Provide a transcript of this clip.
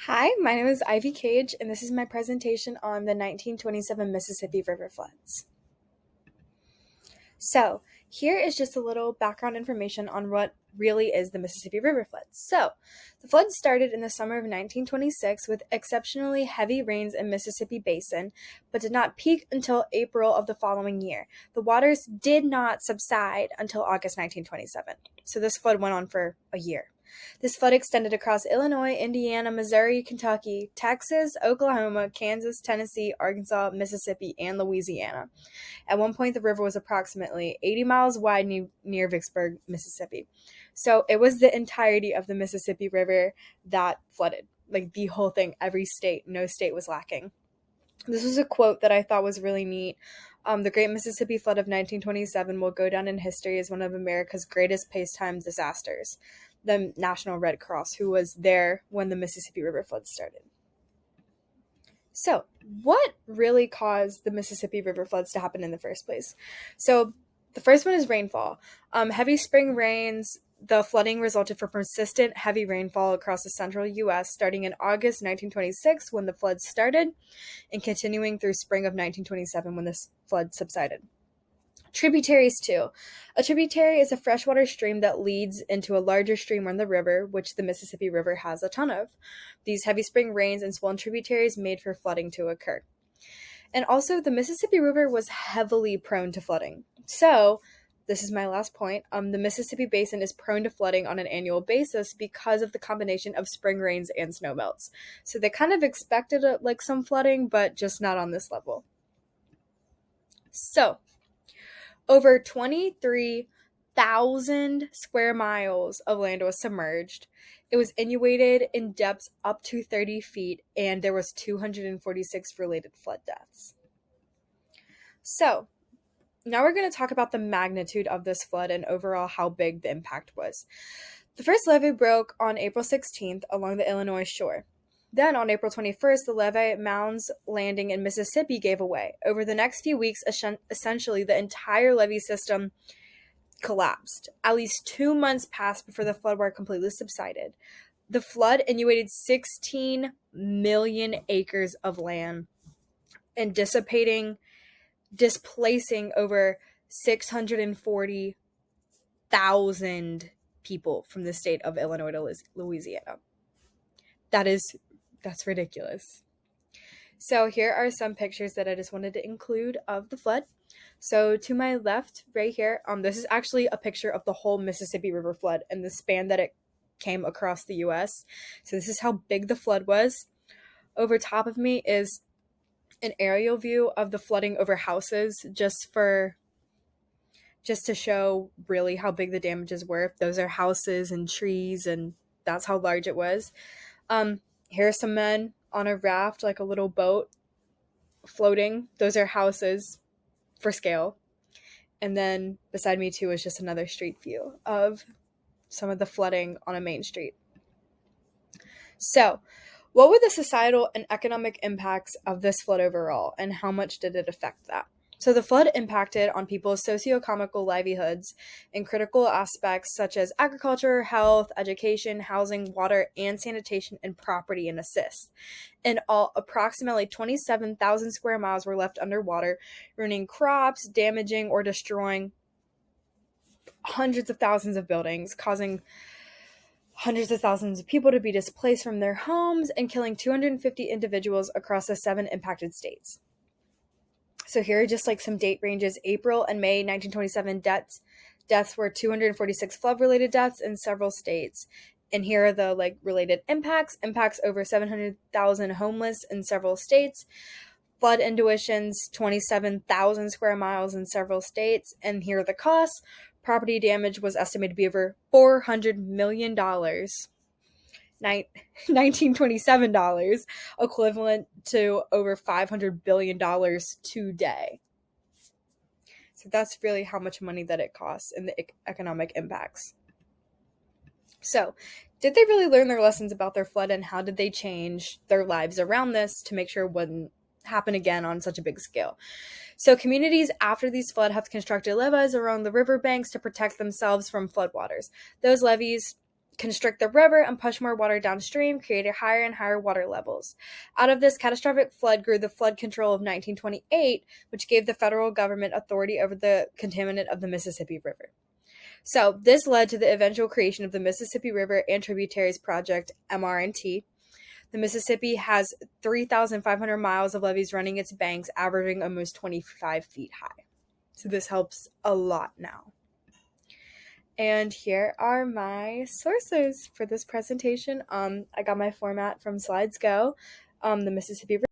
Hi, my name is Ivy Cage, and this is my presentation on the 1927 Mississippi River floods. So, here is just a little background information on what really is the Mississippi River floods. So, the floods started in the summer of 1926 with exceptionally heavy rains in Mississippi Basin, but did not peak until April of the following year. The waters did not subside until August 1927. So, this flood went on for a year. This flood extended across Illinois, Indiana, Missouri, Kentucky, Texas, Oklahoma, Kansas, Tennessee, Arkansas, Mississippi, and Louisiana. At one point, the river was approximately 80 miles wide near Vicksburg, Mississippi. So it was the entirety of the Mississippi River that flooded. Like the whole thing, every state, no state was lacking. This was a quote that I thought was really neat. The Great Mississippi Flood of 1927 will go down in history as one of America's greatest peacetime disasters. The National Red Cross, who was there when the Mississippi River flood started. So, what really caused the Mississippi River floods to happen in the first place? So, the first one is rainfall. Heavy spring rains, the flooding resulted from persistent heavy rainfall across the central U.S. starting in August 1926 when the floods started and continuing through spring of 1927 when this flood subsided. Tributaries too. A tributary is a freshwater stream that leads into a larger stream on the river, which the Mississippi River has a ton of. These heavy spring rains and swollen tributaries made for flooding to occur. And also, the Mississippi River was heavily prone to flooding. So, this is my last point. The Mississippi Basin is prone to flooding on an annual basis because of the combination of spring rains and snowmelts. So they kind of expected some flooding, but just not on this level. So, over 23,000 square miles of land was submerged. It was inundated in depths up to 30 feet, and there was 246 related flood deaths. So, now we're going to talk about the magnitude of this flood and overall how big the impact was. The first levee broke on April 16th along the Illinois shore. Then, on April 21st, the levee Mounds Landing in Mississippi gave away. Over the next few weeks, essentially, the entire levee system collapsed. At least 2 months passed before the floodwater completely subsided. The flood inundated 16 million acres of land and displacing over 640,000 people from the state of Illinois to Louisiana. That's ridiculous. So here are some pictures that I just wanted to include of the flood. So to my left, right here, this is actually a picture of the whole Mississippi River flood and the span that it came across the U.S. So this is how big the flood was. Over top of me is an aerial view of the flooding over houses, just to show really how big the damages were. Those are houses and trees, and that's how large it was. Here are some men on a raft, like a little boat, floating. Those are houses for scale. And then beside me, too, is just another street view of some of the flooding on a main street. So, what were the societal and economic impacts of this flood overall, and how much did it affect that? So the flood impacted on people's socio-economical livelihoods in critical aspects such as agriculture, health, education, housing, water, and sanitation, and property and assist. In all, approximately 27,000 square miles were left underwater, ruining crops, damaging or destroying hundreds of thousands of buildings, causing hundreds of thousands of people to be displaced from their homes, and killing 250 individuals across the 7 impacted states. So here are just some date ranges. April and May 1927 deaths were 246 flood-related deaths in several states. And here are the related impacts. Impacts over 700,000 homeless in several states. Flood inundations, 27,000 square miles in several states. And here are the costs. Property damage was estimated to be over $400 million. $1927, equivalent to over $500 billion today. So that's really how much money that it costs and the economic impacts. So, did they really learn their lessons about their flood, and how did they change their lives around this to make sure it wouldn't happen again on such a big scale? So communities after these floods have constructed levees around the riverbanks to protect themselves from floodwaters. Those levees constrict the river and push more water downstream, creating higher and higher water levels. Out of this catastrophic flood grew the Flood Control of 1928, which gave the federal government authority over the contaminant of the Mississippi River. So this led to the eventual creation of the Mississippi River and Tributaries Project, MRNT. The Mississippi has 3,500 miles of levees running its banks, averaging almost 25 feet high. So this helps a lot now. And here are my sources for this presentation. I got my format from SlidesGo, the Mississippi River.